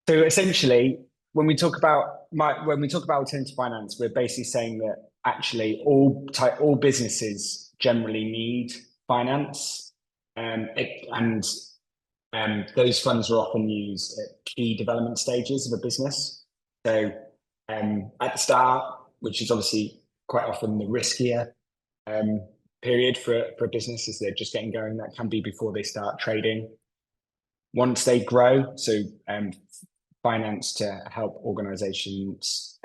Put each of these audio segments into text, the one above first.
So essentially, when we talk about alternative finance, we're basically saying that actually all businesses generally need finance, and those funds are often used at key development stages of a business. So at the start, which is obviously quite often the riskier um, period for a business, as they're just getting going, that can be before they start trading. Once they grow, so finance to help organizations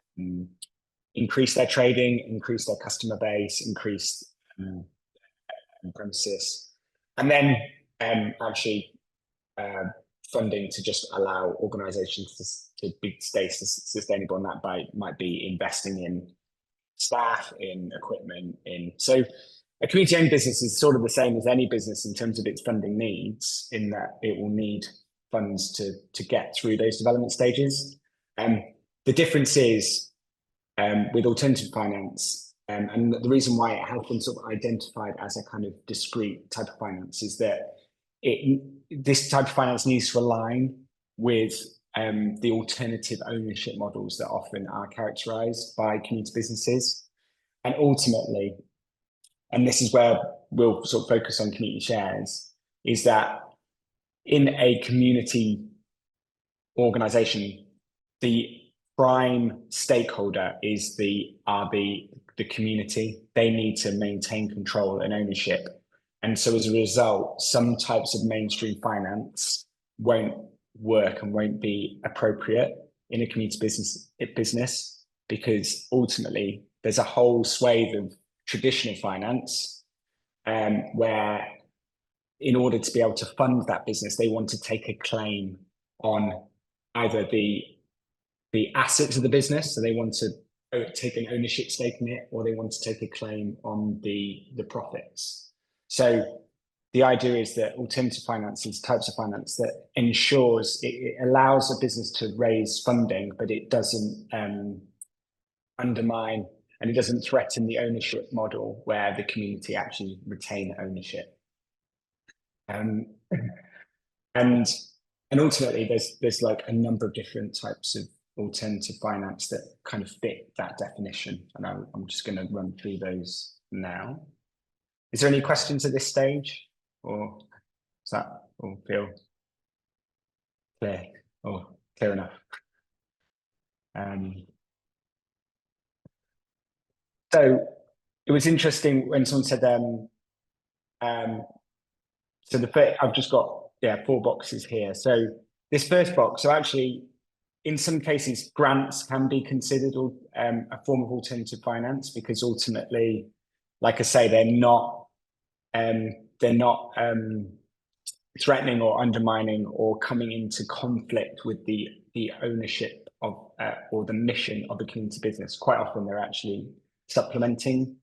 increase their trading, increase their customer base, increase um, premises, and then actually uh, funding to just allow organizations to stay sustainable. And that might be investing in staff, in equipment, in so a community-owned business is sort of the same as any business in terms of its funding needs, in that it will need funds to get through those development stages. Um, the difference is with alternative finance, and the reason why it has been sort of identified as a kind of discrete type of finance is that this type of finance needs to align with the alternative ownership models that often are characterized by community businesses. And ultimately, and this is where we'll sort of focus on community shares, is that in a community organization, the prime stakeholder is the community. They need to maintain control and ownership. And so as a result, some types of mainstream finance won't work and won't be appropriate in a community business because ultimately there's a whole swathe of traditional finance where in order to be able to fund that business, they want to take a claim on either the assets of the business, so they want to take an ownership stake in it, or they want to take a claim on the profits. So the idea is that alternative finance is types of finance that ensures it allows a business to raise funding, but it doesn't undermine and it doesn't threaten the ownership model where the community actually retain ownership. Um, and and ultimately, there's like a number of different types of alternative finance that kind of fit that definition, and I'm just going to run through those now. Is there any questions at this stage, or does that all feel clear or clear enough? Um, so it was interesting when someone said, um, so the first, I've just got four boxes here. So this first box, so actually, in some cases, grants can be considered a form of alternative finance because ultimately, like I say, they're not threatening or undermining or coming into conflict with the ownership of or the mission of a community business. Quite often, they're actually supplementing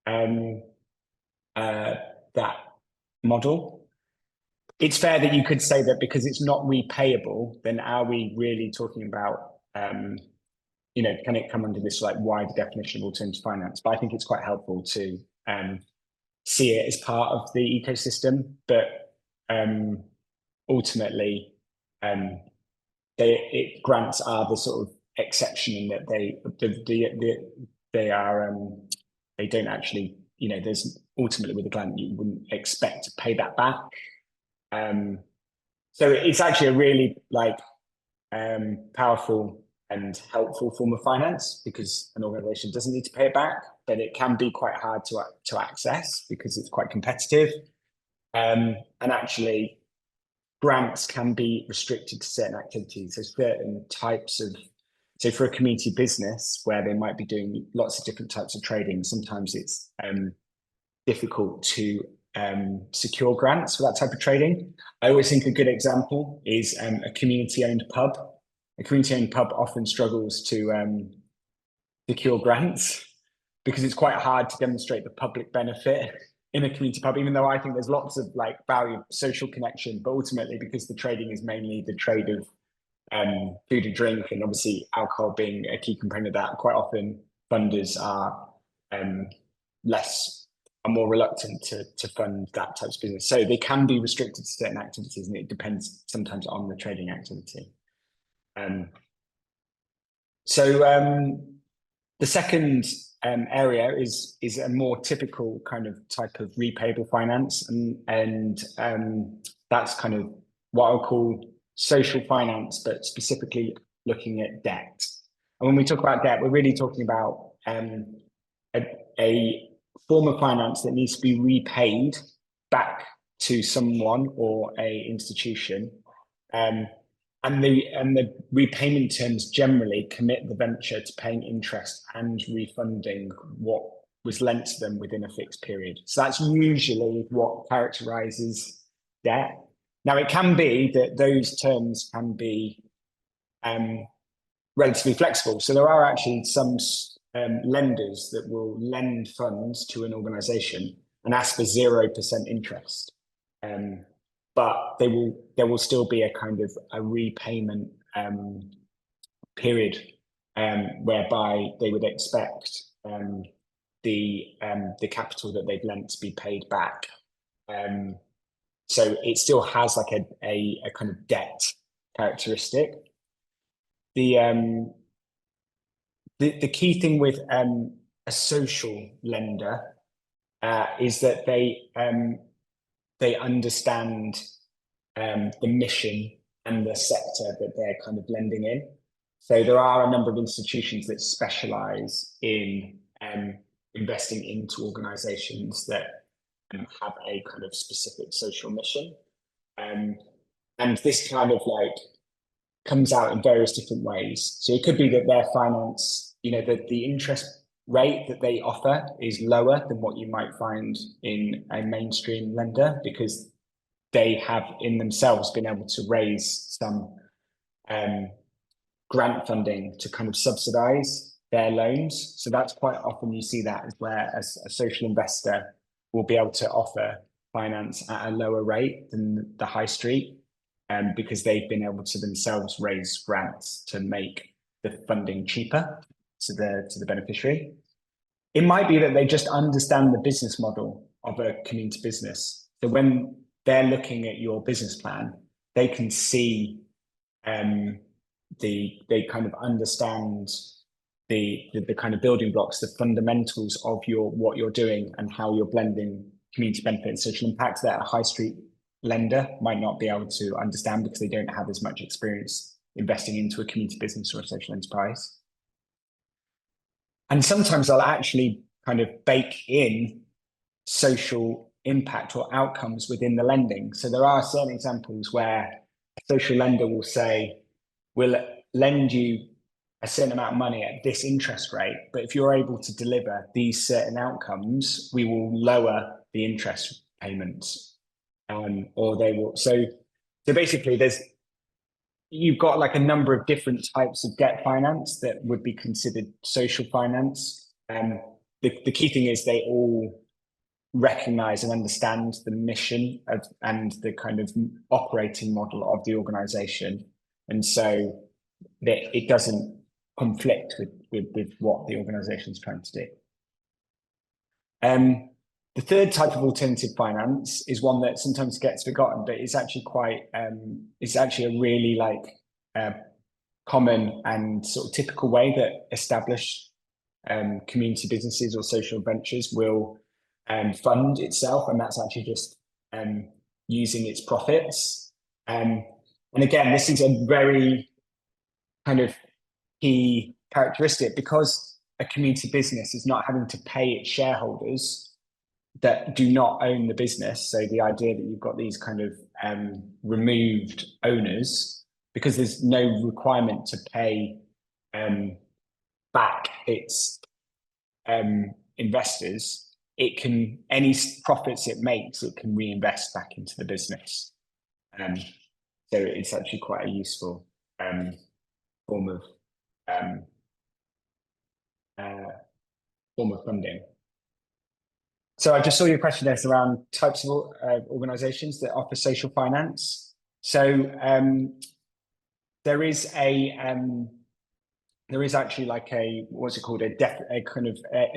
that model. It's fair that you could say that because it's not repayable, then are we really talking about, can it come under this like wider definition of alternative finance? But I think it's quite helpful to see it as part of the ecosystem. But ultimately, grants are the sort of exception in that they are they don't actually, there's ultimately with a grant you wouldn't expect to pay that back. So it's actually a really powerful and helpful form of finance because an organization doesn't need to pay it back, but it can be quite hard to access because it's quite competitive. And actually, grants can be restricted to certain activities. There's certain types of, so for a community business where they might be doing lots of different types of trading, sometimes it's difficult to secure grants for that type of trading. I always think a good example is a community-owned pub. A community-owned pub often struggles to secure grants because it's quite hard to demonstrate the public benefit in a community pub, even though I think there's lots of like value, social connection, but ultimately because the trading is mainly the trade of food and drink, and obviously alcohol being a key component of that, quite often funders are more reluctant to fund that type of business. So they can be restricted to certain activities, and it depends sometimes on the trading activity. Um, so the second area is a more typical kind of type of repayable finance, and that's kind of what I'll call social finance, but specifically looking at debt. And when we talk about debt, we're really talking about a form of finance that needs to be repaid back to someone or a institution. And the repayment terms generally commit the venture to paying interest and refunding what was lent to them within a fixed period. So that's usually what characterizes debt. Now, it can be that those terms can be relatively flexible. So there are actually some lenders that will lend funds to an organization and ask for 0% interest. But there will still be a kind of a repayment period whereby they would expect the capital that they've lent to be paid back. So it still has like a kind of debt characteristic. The key thing with a social lender is that they understand the mission and the sector that they're kind of lending in. So there are a number of institutions that specialize in investing into organizations that have a kind of specific social mission. And this kind of like comes out in various different ways. So it could be that their finance, that the interest rate that they offer is lower than what you might find in a mainstream lender because they have in themselves been able to raise some grant funding to kind of subsidize their loans. So that's quite often you see that as where a social investor will be able to offer finance at a lower rate than the high street because they've been able to themselves raise grants to make the funding cheaper to the beneficiary. It might be that they just understand the business model of a community business. So when they're looking at your business plan, they can see they kind of understand the kind of building blocks, the fundamentals of what you're doing and how you're blending community benefit and social impact that a high street lender might not be able to understand because they don't have as much experience investing into a community business or a social enterprise. And sometimes they'll actually kind of bake in social impact or outcomes within the lending. So there are certain examples where a social lender will say, we'll lend you a certain amount of money at this interest rate, but if you're able to deliver these certain outcomes, we will lower the interest payments. Or they will. So basically you've got like a number of different types of debt finance that would be considered social finance. The key thing is they all recognize and understand the mission and the kind of operating model of the organization. And so that it doesn't conflict with what the organization is trying to do. The third type of alternative finance is one that sometimes gets forgotten, but it's actually it's actually a really common and sort of typical way that established community businesses or social ventures will fund itself, and that's actually just using its profits. And again, this is a very kind of key characteristic because a community business is not having to pay its shareholders that do not own the business. So the idea that you've got these kind of removed owners, because there's no requirement to pay back its investors, any profits it makes, it can reinvest back into the business. So it's actually quite a useful form of funding. So I just saw your question there around types of organizations that offer social finance. So there is actually like what's it called? A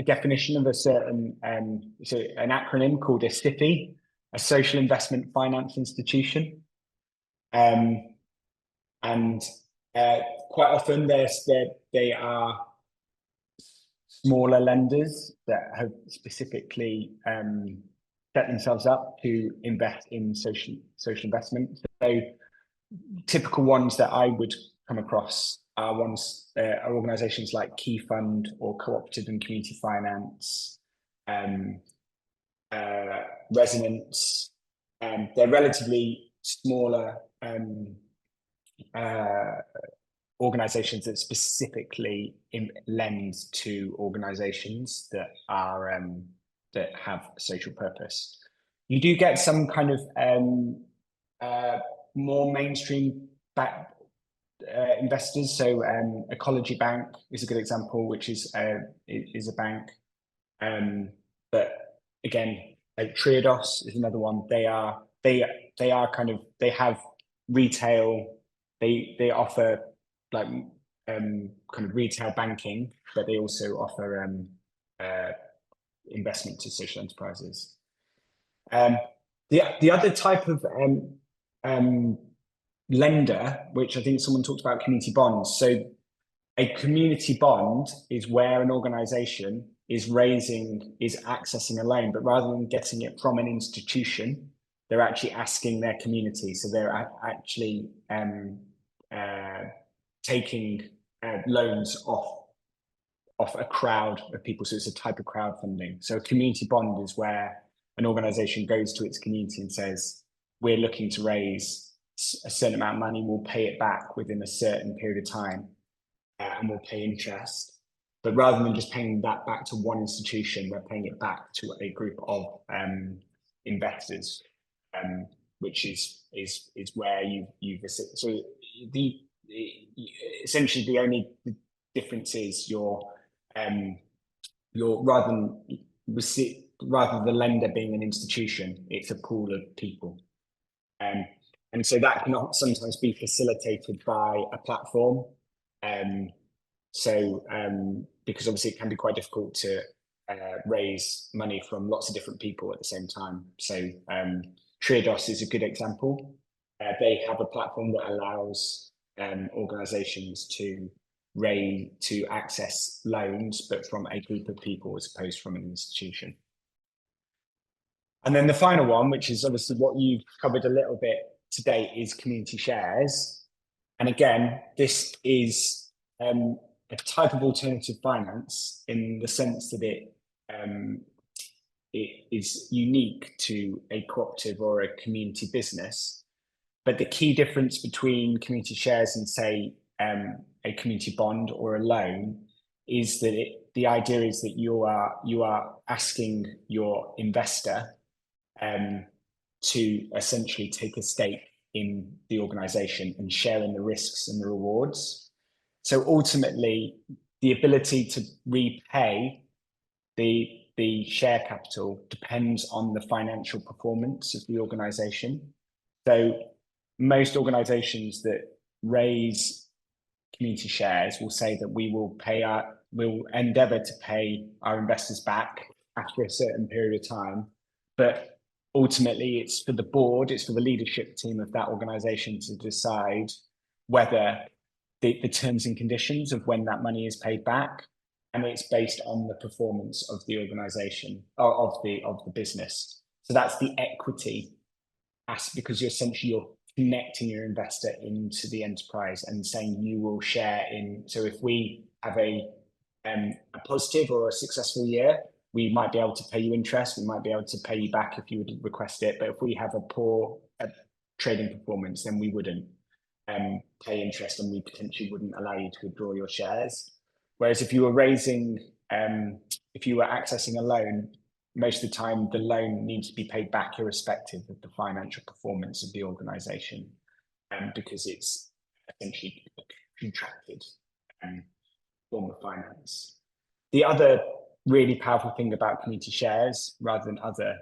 definition of a certain, so an acronym called a SIFI, a social investment finance institution. And Quite often they are smaller lenders that have specifically set themselves up to invest in social investment. So typical ones that I would come across are organisations like Key Fund or Cooperative and Community Finance, Resonance. They're relatively smaller organisations that specifically lend to organisations that are that have social purpose. You do get some kind of more mainstream investors. So Ecology Bank is a good example, which is a bank. But again, like Triodos is another one. They have retail. They offer like kind of retail banking, but they also offer investment to social enterprises. The other type of lender, which I think someone talked about, community bonds. So a community bond is where an organization is accessing a loan, but rather than getting it from an institution, they're actually asking their community. So they're actually taking loans off a crowd of people. So it's a type of crowdfunding. So a community bond is where an organization goes to its community and says, we're looking to raise a certain amount of money, we'll pay it back within a certain period of time, and we'll pay interest. But rather than just paying that back to one institution, we're paying it back to a group of investors, which is where you've so essentially the only difference is you're rather than the lender being an institution, it's a pool of people. And so that can sometimes be facilitated by a platform. Because obviously it can be quite difficult to raise money from lots of different people at the same time. So Triodos is a good example. They have a platform that allows organizations to access loans, but from a group of people as opposed from an institution. And then the final one, which is obviously what you've covered a little bit today, is community shares. And again, this is a type of alternative finance in the sense that it is unique to a cooperative or a community business. But the key difference between community shares and, say, a community bond or a loan is that the idea is that you are asking your investor to essentially take a stake in the organization and share in the risks and the rewards. So ultimately, the ability to repay the share capital depends on the financial performance of the organization. So most organizations that raise community shares will say that we'll endeavor to pay our investors back after a certain period of time. But ultimately, it's for the board, it's for the leadership team of that organization to decide whether the terms and conditions of when that money is paid back, and it's based on the performance of the organization, of the business. So that's the equity aspect, because you're connecting your investor into the enterprise and saying you will share in. So if we have a positive or a successful year, we might be able to pay you interest. We might be able to pay you back if you would request it. But if we have a poor trading performance, then we wouldn't pay interest, and we potentially wouldn't allow you to withdraw your shares. Whereas if you were accessing a loan, most of the time the loan needs to be paid back irrespective of the financial performance of the organization, because it's essentially a contracted form of finance. The other really powerful thing about community shares, rather than other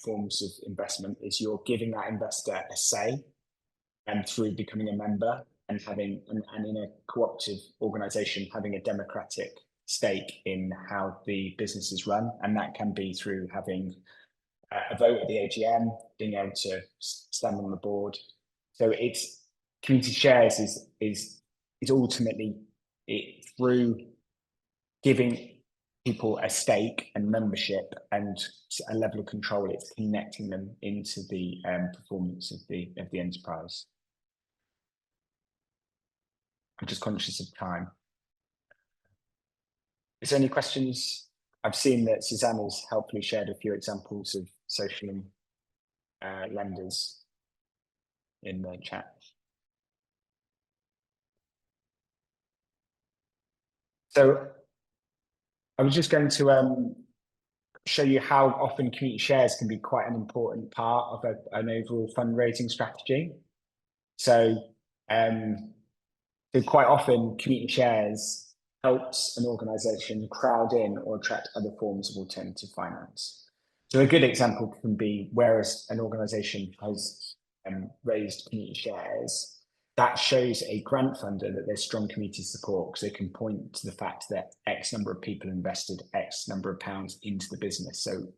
forms of investment, is you're giving that investor a say, and through becoming a member and in a cooperative organization, having a democratic stake in how the business is run. And that can be through having a vote at the AGM, being able to stand on the board. So community shares is is ultimately through giving people a stake and membership and a level of control, it's connecting them into the performance of the enterprise. I'm just conscious of time. Is there any questions? I've seen that Suzanne has helpfully shared a few examples of social lenders in the chat. So I was just going to show you how often community shares can be quite an important part of an overall fundraising strategy. So, quite often community shares helps an organisation crowd in or attract other forms of alternative finance. So a good example can be whereas an organisation has raised community shares, that shows a grant funder that there's strong community support because they can point to the fact that X number of people invested X number of pounds into the business. So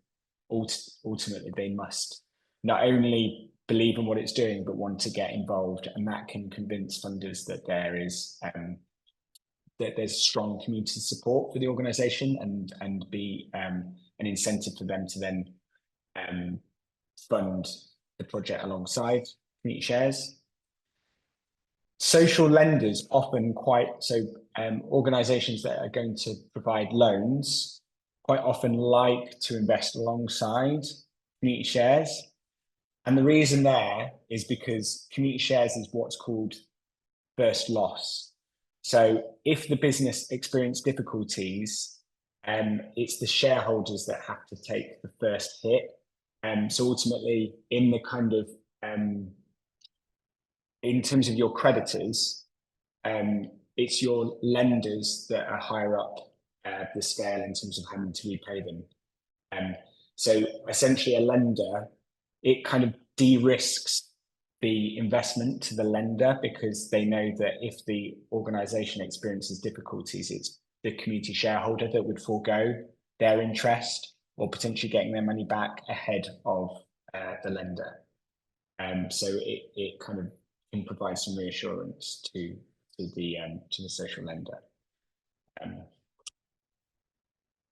ultimately, they must not only believe in what it's doing, but want to get involved, and that can convince funders that there is that there's strong community support for the organisation and be an incentive for them to then fund the project alongside community shares. Social lenders often organisations that are going to provide loans quite often like to invest alongside community shares. And the reason there is because community shares is what's called first loss. So if the business experiences difficulties, it's the shareholders that have to take the first hit. So ultimately, in the kind of in terms of your creditors, it's your lenders that are higher up the scale in terms of having to repay them. So essentially, a lender, it kind of de-risks the investment to the lender because they know that if the organisation experiences difficulties, it's the community shareholder that would forego their interest or potentially getting their money back ahead of the lender. So it kind of can provide some reassurance to the social lender.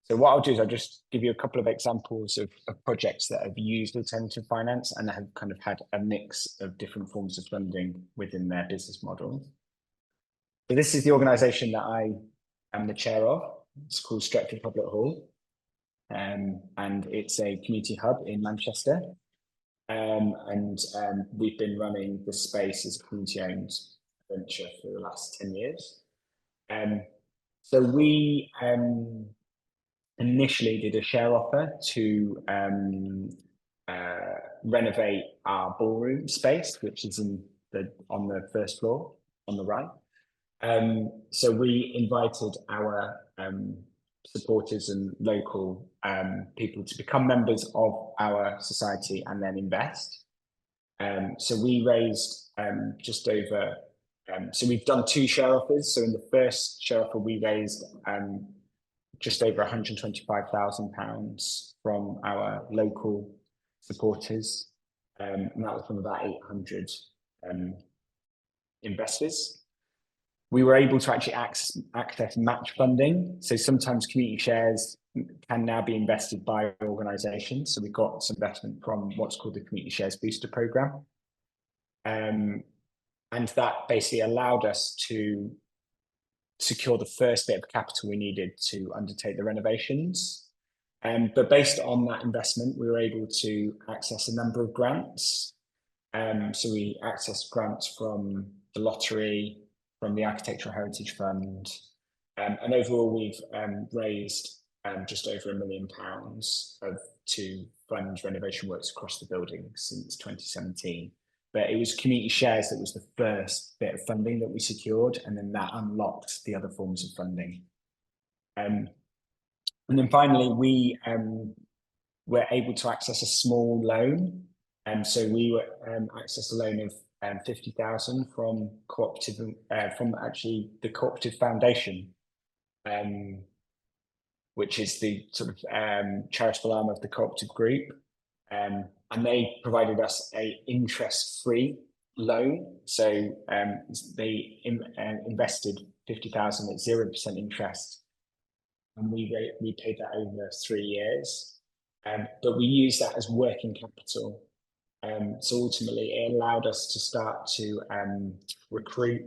So what I'll do is I'll just give you a couple of examples of projects that have used alternative finance and have kind of had a mix of different forms of funding within their business model. So this is the organisation that I am the chair of. It's called Stretford Public Hall, and it's a community hub in Manchester. We've been running the space as a community-owned venture for the last 10 years. So we initially did a share offer to renovate our ballroom space, which is on the first floor on the right. So we invited our supporters and local people to become members of our society and then invest. So we raised just over, so we've done 2 share offers. So in the first share offer, we raised just over £125,000 from our local supporters. And that was from about 800 investors. We were able to actually access match funding. So sometimes community shares can now be invested by organisations. So we got some investment from what's called the Community Shares Booster Programme. And that basically allowed us to secure the first bit of capital we needed to undertake the renovations. But based on that investment, we were able to access a number of grants. So we accessed grants from the lottery, from the Architectural Heritage Fund, and overall we've raised just over £1 million to fund renovation works across the building since 2017. But it was community shares that was the first bit of funding that we secured, and then that unlocked the other forms of funding. And then finally, we were able to access a small loan. So we were accessed a loan of 50,000 from cooperative, from actually the Cooperative Foundation, which is the sort of charitable arm of the cooperative group. And they provided us a interest-free loan. So they invested 50,000 at 0% interest, and we paid that over 3 years. But we use that as working capital. So ultimately, it allowed us to start to recruit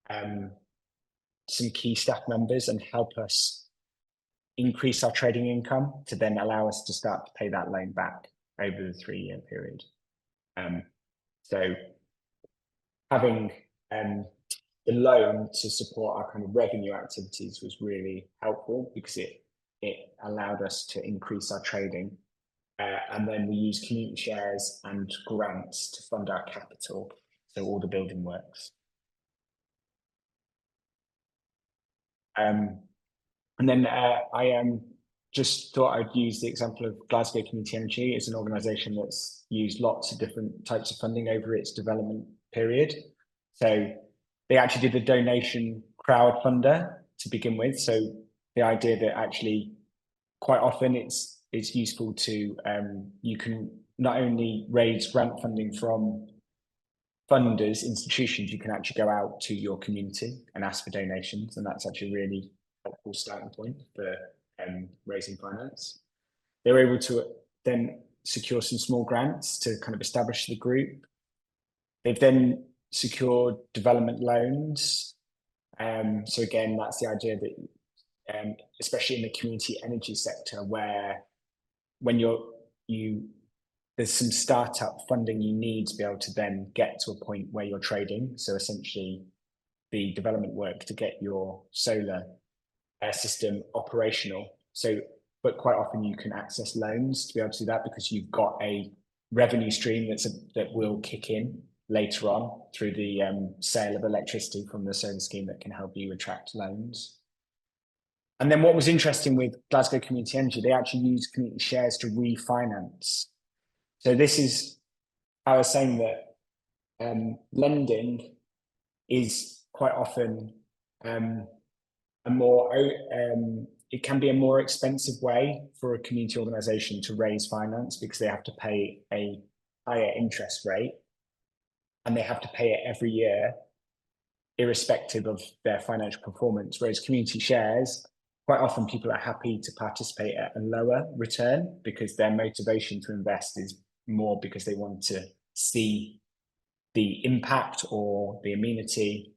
some key staff members and help us increase our trading income to then allow us to start to pay that loan back over the 3-year period. So having the loan to support our kind of revenue activities was really helpful because it allowed us to increase our trading. And then we use community shares and grants to fund our capital, so all the building works. And then I just thought I'd use the example of Glasgow Community Energy as an organisation that's used lots of different types of funding over its development period. So they actually did a donation crowdfunder to begin with. So the idea that actually quite often it's useful to, you can not only raise grant funding from funders, institutions, you can actually go out to your community and ask for donations. And that's actually really helpful starting point for raising finance. They were able to then secure some small grants to kind of establish the group. They've then secured development loans. So again, that's the idea that especially in the community energy sector, where when there's some startup funding you need to be able to then get to a point where you're trading. So essentially the development work to get your solar system operational. So, but quite often you can access loans to be able to do that because you've got a revenue stream that will kick in later on through the sale of electricity from the solar scheme that can help you attract loans. And then what was interesting with Glasgow Community Energy, they actually use community shares to refinance. So this is, I was saying that lending is quite often it can be a more expensive way for a community organisation to raise finance because they have to pay a higher interest rate and they have to pay it every year, irrespective of their financial performance. Whereas community shares, quite often people are happy to participate at a lower return because their motivation to invest is more because they want to see the impact or the amenity.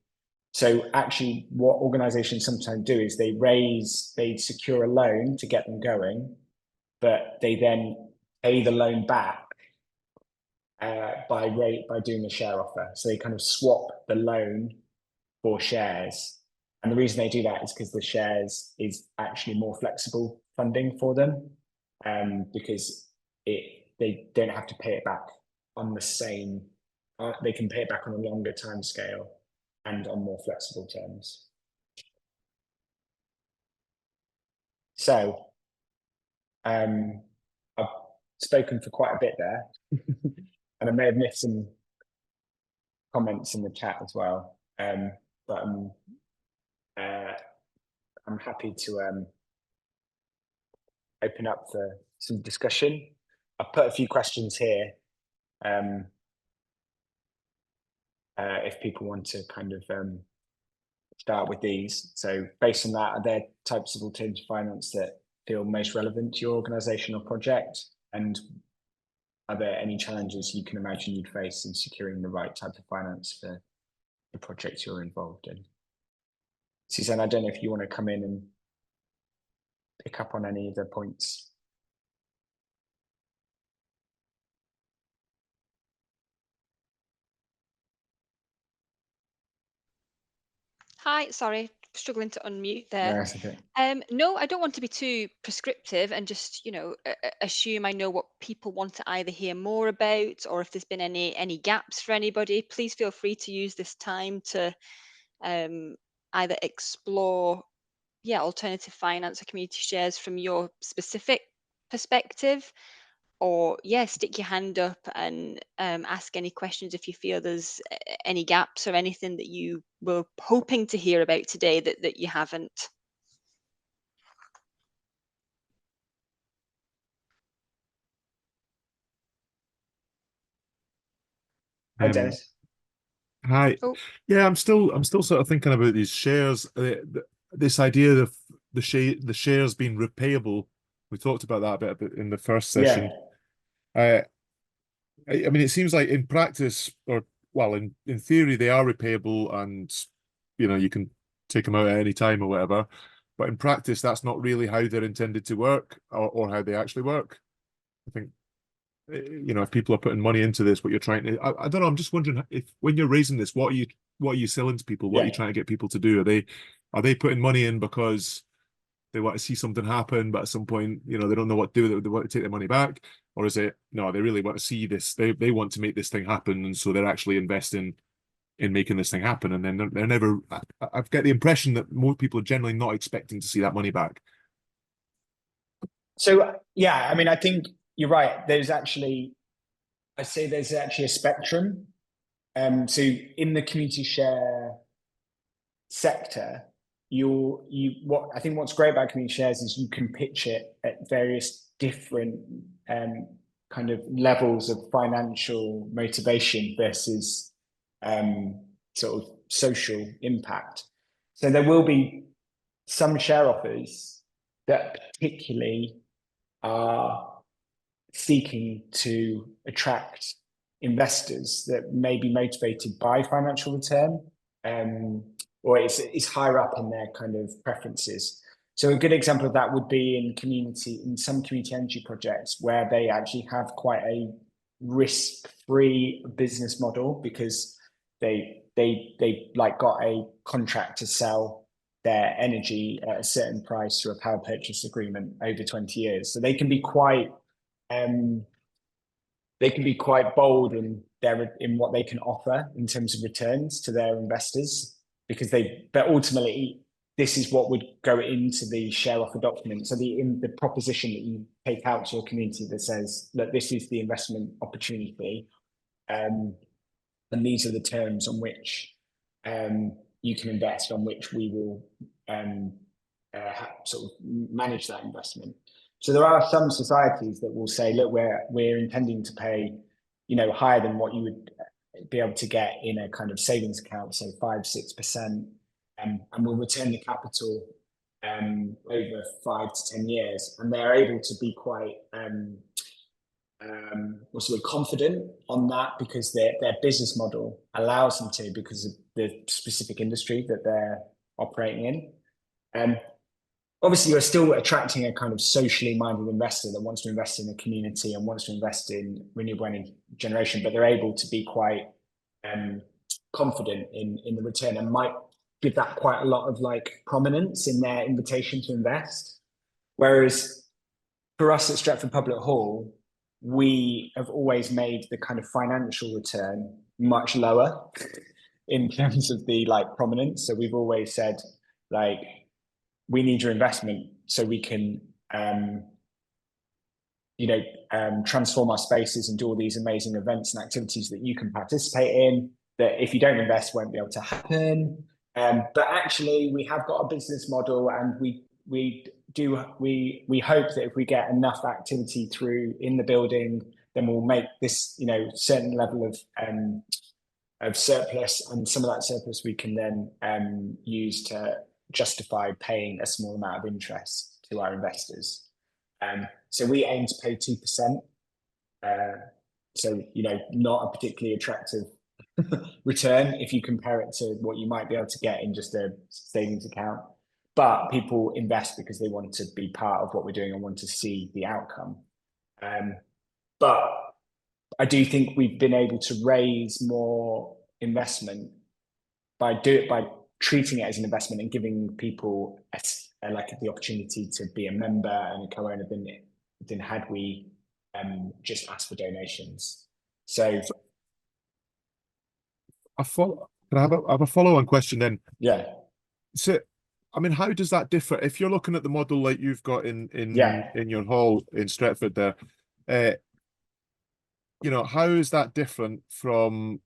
So actually what organizations sometimes do is they secure a loan to get them going, but they then pay the loan back by doing a share offer. So they kind of swap the loan for shares. And the reason they do that is because the shares is actually more flexible funding for them, because they don't have to pay it back on the same, they can pay it back on a longer time scale and on more flexible terms. So I've spoken for quite a bit there, and I may have missed some comments in the chat as well. But I'm happy to open up for some discussion. I've put a few questions here. If people want to kind of start with these. So based on that, are there types of alternative finance that feel most relevant to your organisation or project? And are there any challenges you can imagine you'd face in securing the right type of finance for the projects you're involved in? Suzanne, I don't know if you want to come in and pick up on any of the points. Hi, sorry, struggling to unmute there. No, that's okay. No, I don't want to be too prescriptive and just, assume I know what people want to either hear more about or if there's been any gaps for anybody. Please feel free to use this time to either explore, alternative finance or community shares from your specific perspective, or stick your hand up and ask any questions if you feel there's any gaps or anything that you were hoping to hear about today that you haven't. Hi, Dennis. Hi. Oh, Yeah, I'm still sort of thinking about these shares. This idea of the shares being repayable. We talked about that a bit in the first Yeah, session. Uh, I mean, it seems like in practice, or well, in theory, they are repayable, and you can take them out at any time or whatever. But in practice, that's not really how they're intended to work, or how they actually work. I think if people are putting money into this, what you're trying to, I don't know. I'm just wondering if when you're raising this, what are you selling to people? What are you yeah. trying to get people to do? Are they putting money in because they want to see something happen, but at some point, they don't know what to do. They want to take their money back, or is it no? They really want to see this. They want to make this thing happen, and so they're actually investing in making this thing happen. And then they're never. I've got the impression that most people are generally not expecting to see that money back. So yeah, I mean, I think you're right. I say there's actually a spectrum. So in the community share sector, what I think what's great about community shares is you can pitch it at various different kind of levels of financial motivation versus sort of social impact. So there will be some share offers that particularly are seeking to attract investors that may be motivated by financial return, um, or it's higher up in their kind of preferences. So a good example of that would be in some community energy projects where they actually have quite a risk-free business model because they like got a contract to sell their energy at a certain price through a power purchase agreement over 20 years. So um, they can be quite bold in what they can offer in terms of returns to their investors because but ultimately this is what would go into the share offer document. So the proposition that you take out to your community that says that this is the investment opportunity, um, and these are the terms on which you can invest, on which we will sort of manage that investment. So there are some societies that will say, look, we're intending to pay, higher than what you would be able to get in a kind of savings account, so 5-6%, and we'll return the capital over 5 to 10 years, and they're able to be quite what's the word, confident on that because their business model allows them to because of the specific industry that they're operating in. Obviously, you're still attracting a kind of socially minded investor that wants to invest in the community and wants to invest in renewable energy generation, but they're able to be quite confident in the return and might give that quite a lot of like prominence in their invitation to invest. Whereas for us at Stretford Public Hall, we have always made the kind of financial return much lower in terms of the like prominence. So we've always said like we need your investment so we can transform our spaces and do all these amazing events and activities that you can participate in that if you don't invest won't be able to happen. But actually we have got a business model and we hope that if we get enough activity through in the building, then we'll make this, certain level of surplus, and some of that surplus we can then use to justify paying a small amount of interest to our investors. So we aim to pay 2%. So, not a particularly attractive return if you compare it to what you might be able to get in just a savings account. But people invest because they want to be part of what we're doing and want to see the outcome. But I do think we've been able to raise more investment by treating it as an investment and giving people like the opportunity to be a member and a co-owner than had we just asked for donations. So Can I have a follow-on question then? yeah, So, I mean, how does that differ if you're looking at the model like you've got in yeah, in your hall in Stretford there? Uh, how is that different from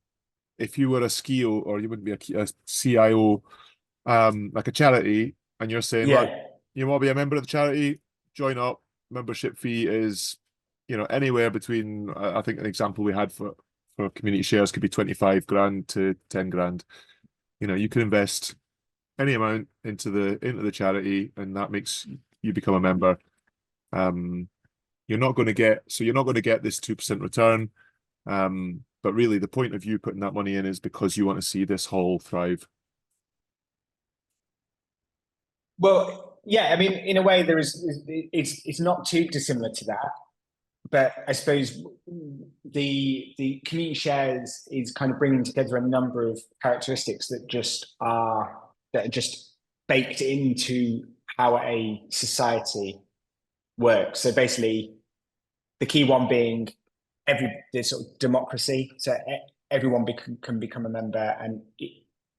if you were a SKIO or you wouldn't be a CIO, like a charity, and you're saying, look, yeah, you want to be a member of the charity, join up. Membership fee is, anywhere between, I think an example we had for for community shares could be 25 grand to 10 grand. You know, you can invest any amount into the charity, and that makes you become a member. You're not going to get this 2% return. But really the point of you putting that money in is because you want to see this hall thrive. Well, yeah, I mean, in a way, it's not too dissimilar to that, but I suppose the community shares is kind of bringing together a number of characteristics that are just baked into how a society works. So basically, the key one being this sort of democracy. So everyone can become a member, and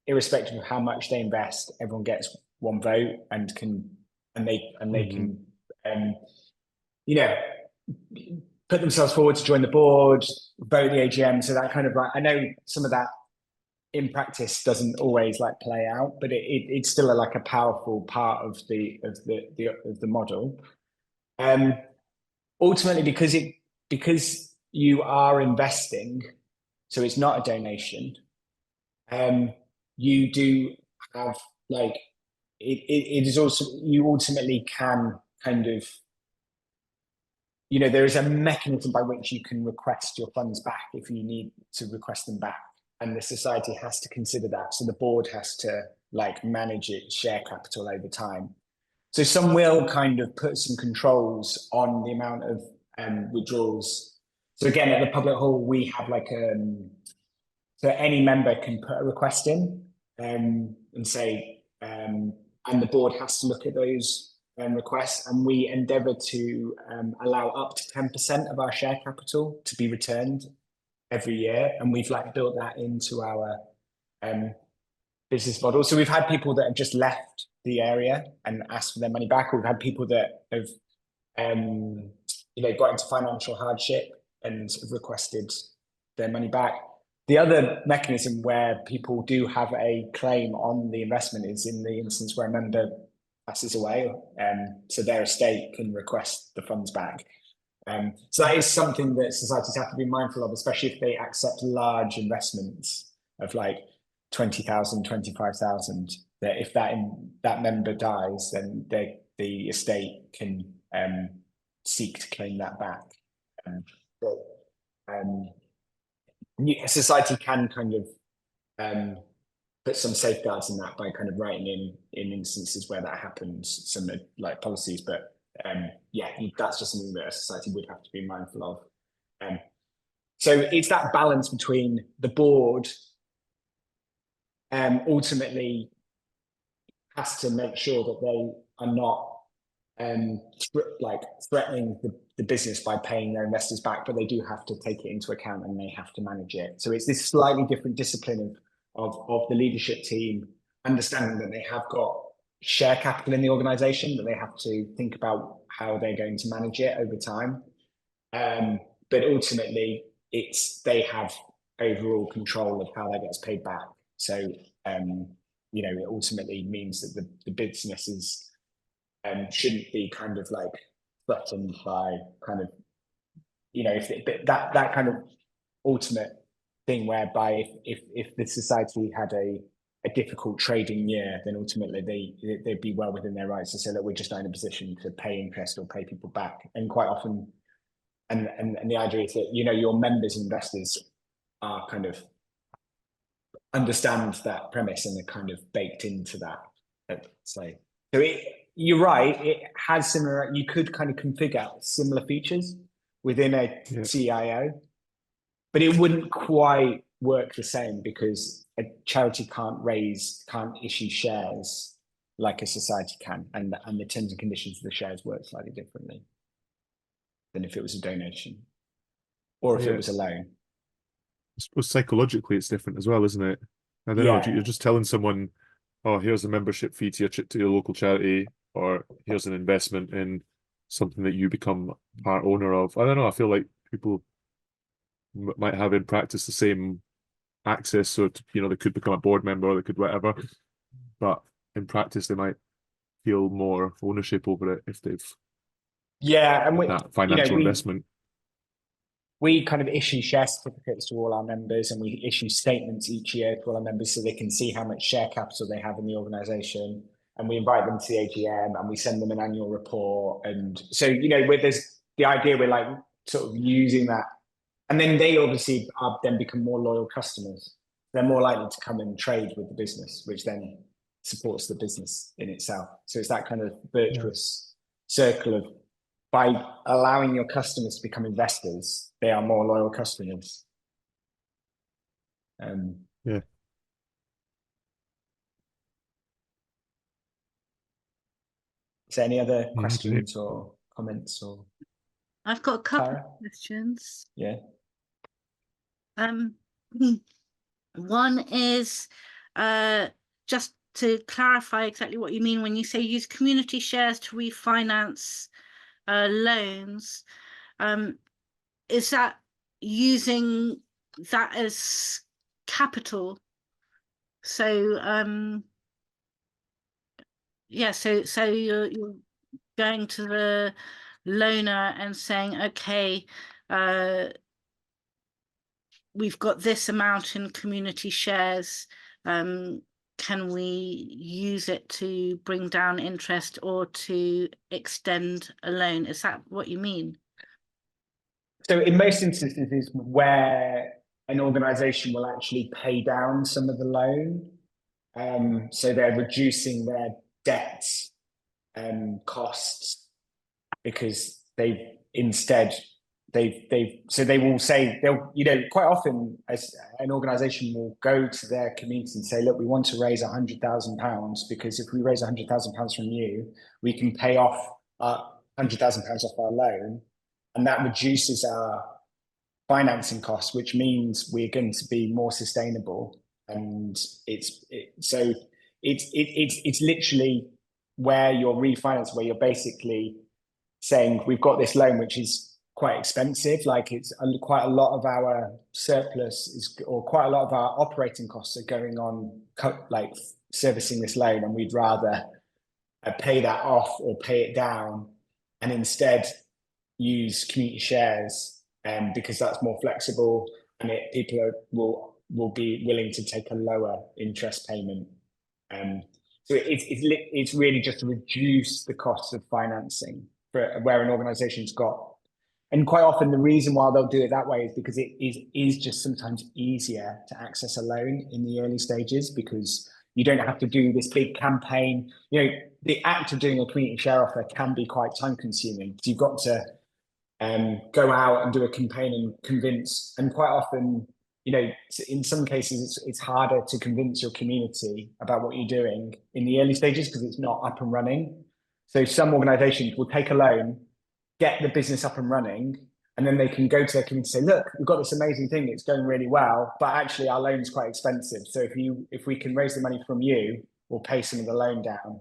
irrespective of how much they invest, everyone gets one vote and they can you know, put themselves forward to join the board, vote the AGM. So that kind of like, I know some of that in practice doesn't always like play out, but it's still like a powerful part of the model. Ultimately, because you are investing, so it's not a donation. You do have like it is also, you ultimately can kind of, you know, there is a mechanism by which you can request your funds back if you need to request them back, and the society has to consider that. So the board has to like manage its share capital over time. So some will kind of put some controls on the amount of withdrawals. So again, at the public hall, we have like so any member can put a request in and say, and the board has to look at those requests, and we endeavour to allow up to 10% of our share capital to be returned every year, and we've like built that into our business model. So we've had people that have just left the area and asked for their money back. We've had people that have you know, got into financial hardship and have requested their money back. The other mechanism where people do have a claim on the investment is in the instance where a member passes away, so their estate can request the funds back. So that is something that societies have to be mindful of, especially if they accept large investments of like 20,000, 25,000, that if that member dies, then the estate can seek to claim that back. Society can kind of put some safeguards in that by kind of writing in instances where that happens, some like policies, but yeah, that's just something that a society would have to be mindful of. So it's that balance between the board ultimately has to make sure that they are not like threatening the business by paying their investors back, but they do have to take it into account and they have to manage it. So it's this slightly different discipline of the leadership team, understanding that they have got share capital in the organization, that they have to think about how they're going to manage it over time. But ultimately, they have overall control of how that gets paid back. So you know, it ultimately means that the businesses shouldn't be kind of like threatened by kind of, you know, if that kind of ultimate thing whereby if the society had a difficult trading year, then ultimately they'd be well within their rights to say that we're just not in a position to pay interest or pay people back. And quite often, and the idea is that, you know, your members and investors are kind of understand that premise and they're kind of baked into that. So you're right, it has similar, you could kind of configure similar features within a CIO, but it wouldn't quite work the same because a charity can't issue shares like a society can, and the terms and conditions of the shares work slightly differently than if it was a donation or if it was a loan. I suppose psychologically it's different as well, isn't it? I don't know, you're just telling someone, oh, here's a membership fee to your local charity, or here's an investment in something that you become part owner of. I don't know, I feel like people might have in practice the same access, so you know, they could become a board member or they could whatever, but in practice they might feel more ownership over it if they've and that financial investment. we kind of issue share certificates to all our members, and we issue statements each year to all our members so they can see how much share capital they have in the organization. And we invite them to the AGM, and we send them an annual report. And so, you know, with this, the idea, we're like sort of using that. And then they obviously then become more loyal customers. They're more likely to come and trade with the business, which then supports the business in itself. So it's that kind of virtuous circle of, by allowing your customers to become investors, they are more loyal customers. Yeah. Is there any other questions or comments? Or I've got a couple Clara? of questions. Yeah. One is just to clarify exactly what you mean when you say use community shares to refinance loans. Is that using that as capital? So yeah, so you're going to the loaner and saying, okay, we've got this amount in community shares. Can we use it to bring down interest or to extend a loan? Is that what you mean? So in most instances where an organization will actually pay down some of the loan, so they're reducing their debt costs because so they will say, you know, quite often as an organization will go to their community and say, look, we want to raise £100,000 because if we raise £100,000 from you, we can pay off £100,000 off our loan, and that reduces our financing costs, which means we're going to be more sustainable. And it's literally where you're refinancing, where you're basically saying, we've got this loan which is quite expensive, like it's quite a lot of our surplus or quite a lot of our operating costs are going on like servicing this loan, and we'd rather pay that off or pay it down and instead use community shares, because that's more flexible, and people will be willing to take a lower interest payment. So it's really just to reduce the cost of financing for where an organization's got. And quite often the reason why they'll do it that way is because it is just sometimes easier to access a loan in the early stages, because you don't have to do this big campaign. You know, the act of doing a community share offer can be quite time consuming, because you've got to go out and do a campaign and convince, and quite often, you know, in some cases it's harder to convince your community about what you're doing in the early stages because it's not up and running. So some organizations will take a loan, get the business up and running, and then they can go to their community and say, look, we've got this amazing thing, it's going really well, but actually our loan's quite expensive. So if we can raise the money from you, we'll pay some of the loan down.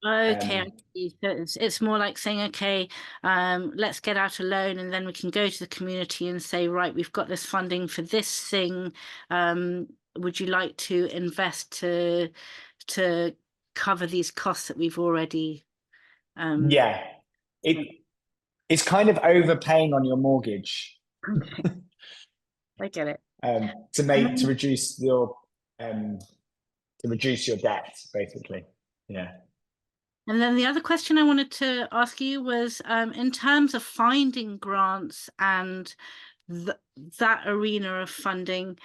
Okay, I see. So it's more like saying, okay, let's get out a loan, and then we can go to the community and say, right, we've got this funding for this thing. Would you like to invest to cover these costs that we've already? Yeah, it's kind of overpaying on your mortgage. Okay. I get it. To reduce your debt, basically. Yeah. And then the other question I wanted to ask you was, in terms of finding grants and that arena of funding,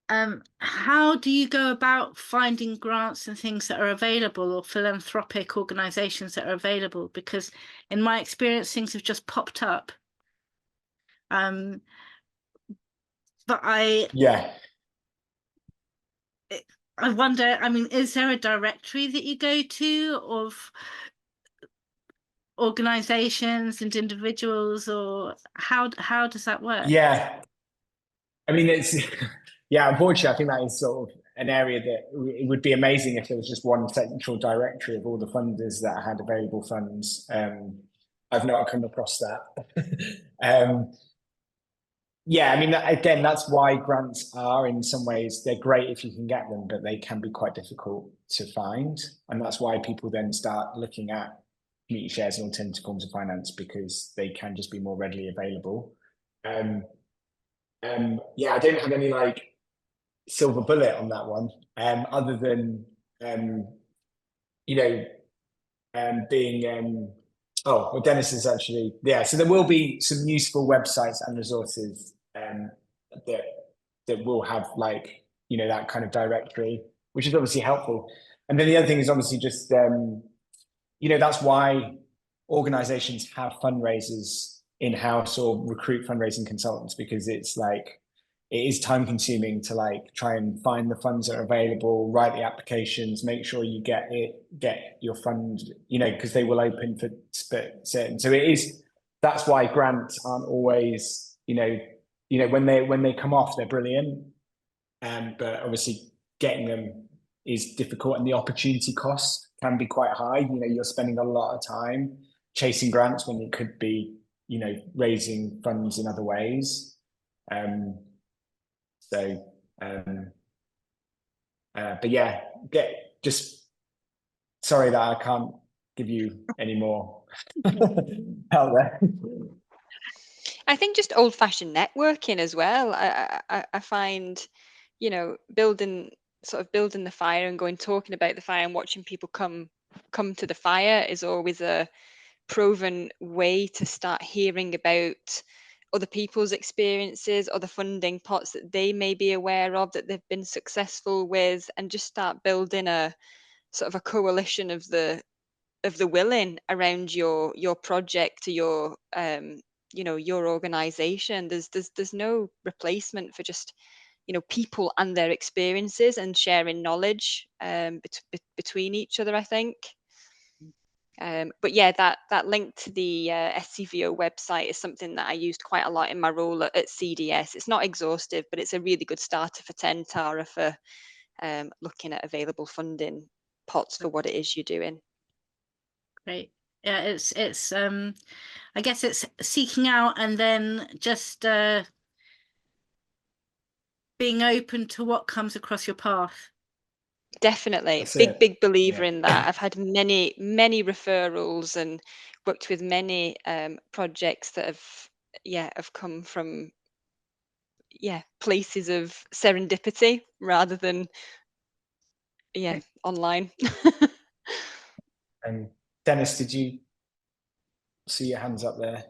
how do you go about finding grants and things that are available, or philanthropic organizations that are available? Because in my experience, things have just popped up. But I wonder, I mean, is there a directory that you go to of organizations and individuals, or how does that work? Yeah, I mean, unfortunately, I think that is sort of an area that it would be amazing if there was just one central directory of all the funders that had available funds. I've not come across that. Yeah, I mean, again, that's why grants are, in some ways, they're great if you can get them, but they can be quite difficult to find. And that's why people then start looking at community shares and alternative forms of finance, because they can just be more readily available. Yeah, I don't have any like silver bullet on that one, other than you know, being oh well, Dennis is actually, yeah. So there will be some useful websites and resources that will have like, you know, that kind of directory, which is obviously helpful. And then the other thing is obviously just you know, that's why organizations have fundraisers in-house or recruit fundraising consultants, because it's like, it is time consuming to like try and find the funds that are available, write the applications, make sure you get your fund, you know, because they will open for certain. So it is, that's why grants aren't always, you know, when they come off, they're brilliant. But obviously getting them is difficult, and the opportunity cost can be quite high. You know, you're spending a lot of time chasing grants when you could be, you know, raising funds in other ways. But yeah, just sorry that I can't give you any more out there. I think just old-fashioned networking as well. I find, you know, building the fire and going talking about the fire and watching people come to the fire is always a proven way to start hearing about other people's experiences, other funding pots that they may be aware of that they've been successful with, and just start building a sort of a coalition of the willing around your project or your you know, your organization. There's no replacement for just, you know, people and their experiences and sharing knowledge between each other, I think. But yeah, that link to the SCVO website is something that I used quite a lot in my role at CDS. It's not exhaustive, but it's a really good starter for 10 Tara for looking at available funding pots for what it is you're doing. Great. Yeah, it's I guess it's seeking out and then just being open to what comes across your path. Definitely. That's Big, it. big believer Yeah. in that. I've had many, many referrals and worked with many projects that have come from places of serendipity rather than online. And Dennis, did you see your hands up there?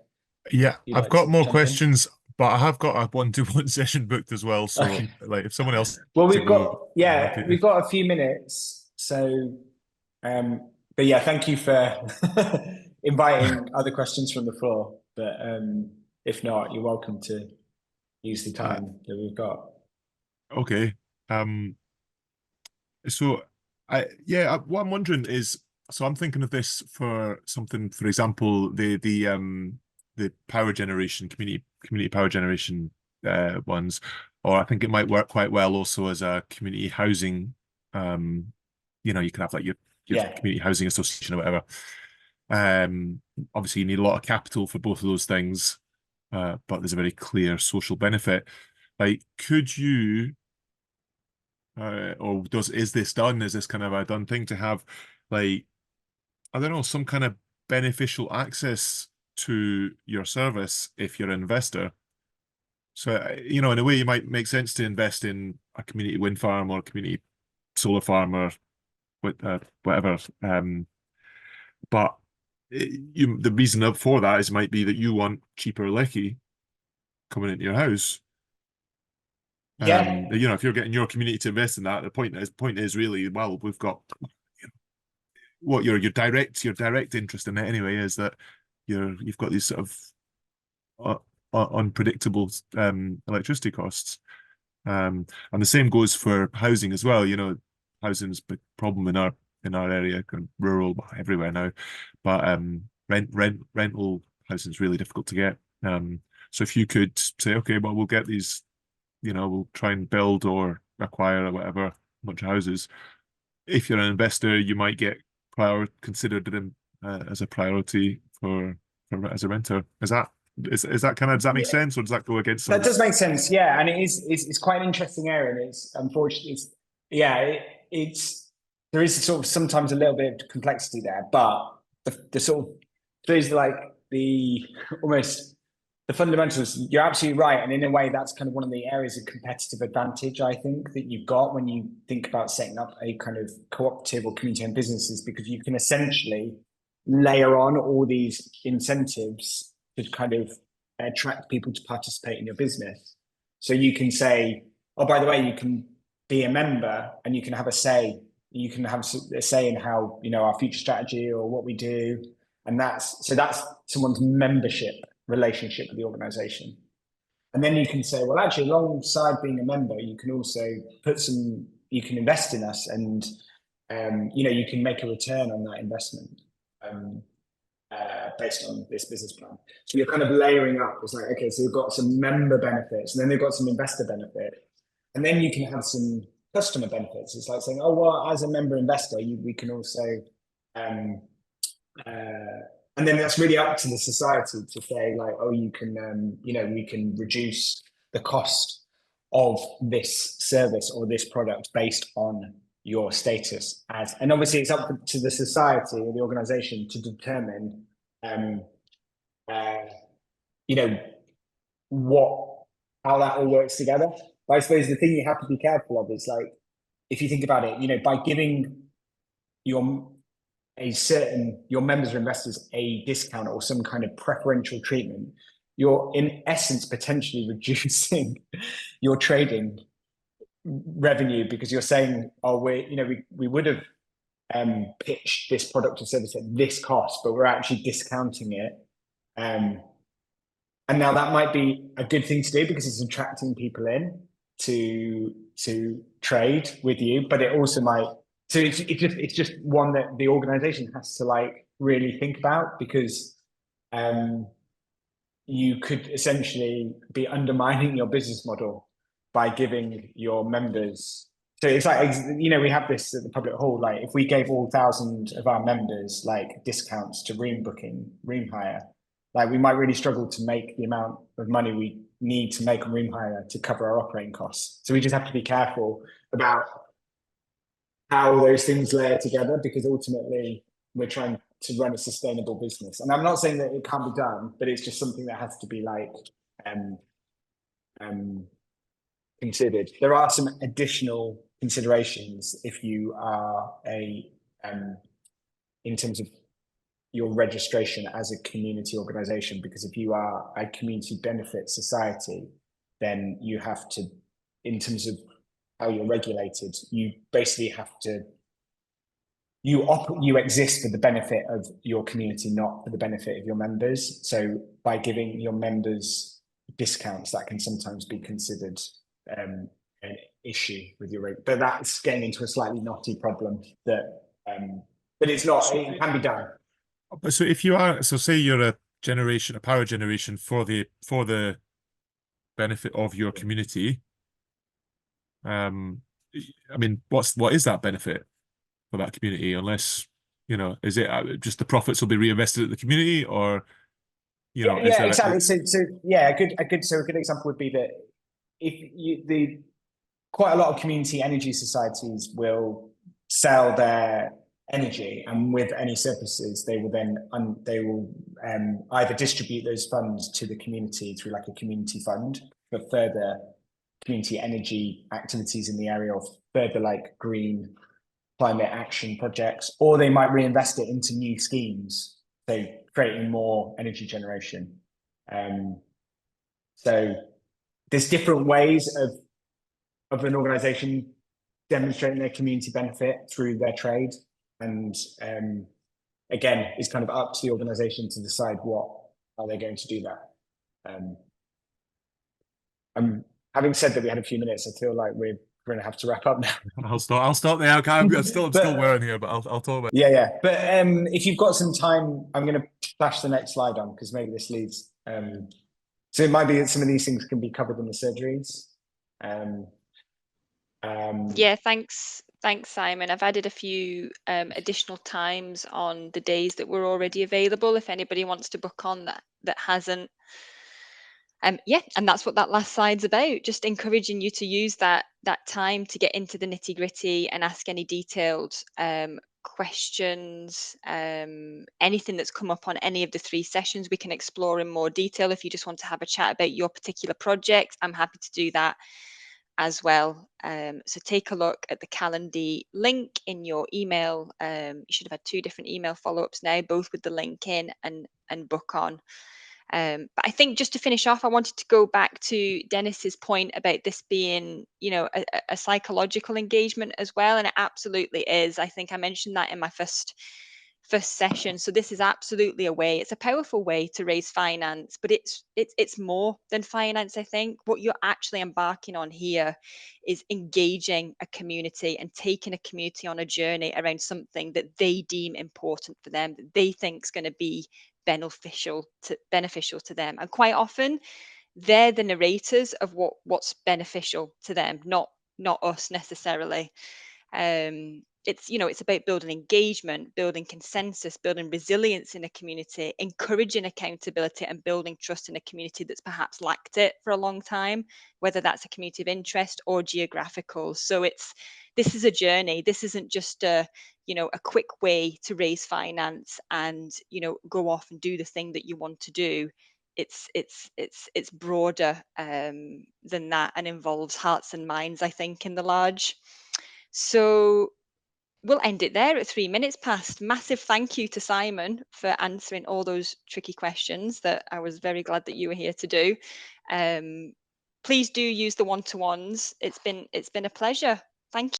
Yeah, You'd I've like got to more jump in? questions, but I have got a 1-to-1 session booked as well. So, Okay. like, if someone else Well, to we've go, got, I'm happy to. we've got a few minutes. So, but yeah, thank you for inviting other questions from the floor. But if not, you're welcome to use the time that we've got. Okay. So what I'm wondering is, so I'm thinking of this for something, for example, the power generation, community power generation ones, or I think it might work quite well also as a community housing. You know, you can have like your community housing association or whatever. Obviously you need a lot of capital for both of those things, but there's a very clear social benefit. Like, could you or is this done? Is this kind of a done thing to have, like, I don't know, some kind of beneficial access to your service if you're an investor? So, you know, in a way, it might make sense to invest in a community wind farm or a community solar farm or whatever. But the reason for that is might be that you want cheaper lecky coming into your house. Yeah. You know, if you're getting your community to invest in that, the point is really, well, we've got, you know, what your direct interest in it anyway is that you've got these sort of unpredictable electricity costs, and the same goes for housing as well. You know, housing's a big problem in our area, rural, everywhere now, but rental housing is really difficult to get. So if you could say, okay, well, we'll get these, you know, we'll try and build or acquire or whatever, a bunch of houses. If you're an investor, you might get considered them as a priority for as a renter. Is that kind of, does that make sense, or does that go against That does make sense, yeah, and it's quite an interesting area, and it's unfortunately it's there is sort of sometimes a little bit of complexity there, but the sort of there's like the almost the fundamentals, you're absolutely right. And in a way, that's kind of one of the areas of competitive advantage, I think, that you've got when you think about setting up a kind of cooperative or community-owned businesses, because you can essentially layer on all these incentives to kind of attract people to participate in your business. So you can say, oh, by the way, you can be a member and you can have a say. You can have a say in how, you know, our future strategy or what we do. And that's someone's membership relationship with the organization. And then you can say, well, actually, alongside being a member, you can also you can invest in us, and you know, you can make a return on that investment based on this business plan. So you're kind of layering up. It's like, okay, so you've got some member benefits, and then they've got some investor benefit, and then you can have some customer benefits. It's like saying, oh, well, as a member investor, we can also and then that's really up to the society to say, like, oh, you can, you know, we can reduce the cost of this service or this product based on your status as, and obviously it's up to the society or the organization to determine, you know, how that all works together. But I suppose the thing you have to be careful of is, like, if you think about it, you know, by giving your members or investors a discount or some kind of preferential treatment, you're in essence potentially reducing your trading revenue, because you're saying, oh, we would have pitched this product or service at this cost, but we're actually discounting it. And now that might be a good thing to do because it's attracting people in to trade with you, but it also might. So it's just one that the organization has to, like, really think about, because you could essentially be undermining your business model by giving your members. So it's like, you know, we have this at the public hall, like, if we gave all 1,000 of our members like discounts to room booking, room hire, like, we might really struggle to make the amount of money we need to make on room hire to cover our operating costs. So we just have to be careful about how those things layer together, because ultimately we're trying to run a sustainable business. And I'm not saying that it can't be done, but it's just something that has to be, like, considered. There are some additional considerations if you are in terms of your registration as a community organization, because if you are a community benefit society, then you have to, in terms of how you're regulated, you basically have to, you exist for the benefit of your community, not for the benefit of your members. So by giving your members discounts, that can sometimes be considered an issue with your rate. But that's getting into a slightly knotty problem that, but it's not, it can be done. So if you are, so say you're a power generation for the benefit of your community, I mean, what is that benefit for that community? Unless, you know, is it just the profits will be reinvested at the community, or, you know? Yeah, exactly. So yeah, a good example would be that if quite a lot of community energy societies will sell their energy, and with any surpluses, they will then either distribute those funds to the community through, like, a community fund for further community energy activities in the area of further, like, green climate action projects, or they might reinvest it into new schemes, so creating more energy generation. So there's different ways of an organization demonstrating their community benefit through their trade, and again, it's kind of up to the organization to decide how they're going to do that. Having said that, we had a few minutes, I feel like we're going to have to wrap up now. I'll stop there. I'm still wearing here, but I'll talk about. Yeah. But if you've got some time, I'm going to flash the next slide on, because maybe this leads. So it might be that some of these things can be covered in the surgeries. Yeah, thanks, Simon. I've added a few additional times on the days that were already available if anybody wants to book on that hasn't. Yeah, and that's what that last slide's about, just encouraging you to use that time to get into the nitty-gritty and ask any detailed questions, anything that's come up on any of the 3 sessions, we can explore in more detail. If you just want to have a chat about your particular project, I'm happy to do that as well. So take a look at the Calendly link in your email. You should have had 2 different email follow-ups now, both with the link in and book on. But I think just to finish off, I wanted to go back to Dennis's point about this being, you know, a psychological engagement as well, and it absolutely is. I think I mentioned that in my first session. So this is absolutely a way. It's a powerful way to raise finance, but it's more than finance. I think what you're actually embarking on here is engaging a community and taking a community on a journey around something that they deem important for them, that they think is going to be beneficial to them. And quite often they're the narrators of what's beneficial to them, not us necessarily. It's, you know, it's about building engagement, building consensus, building resilience in a community, encouraging accountability, and building trust in a community that's perhaps lacked it for a long time, whether that's a community of interest or geographical. So this is a journey. This isn't just a, you know, a quick way to raise finance and, you know, go off and do the thing that you want to do. It's broader than that, and involves hearts and minds, I think, in the large. So we'll end it there at 3 minutes past. Massive thank you to Simon for answering all those tricky questions that I was very glad that you were here to do. Please do use the one-to-ones. It's been a pleasure. Thank you.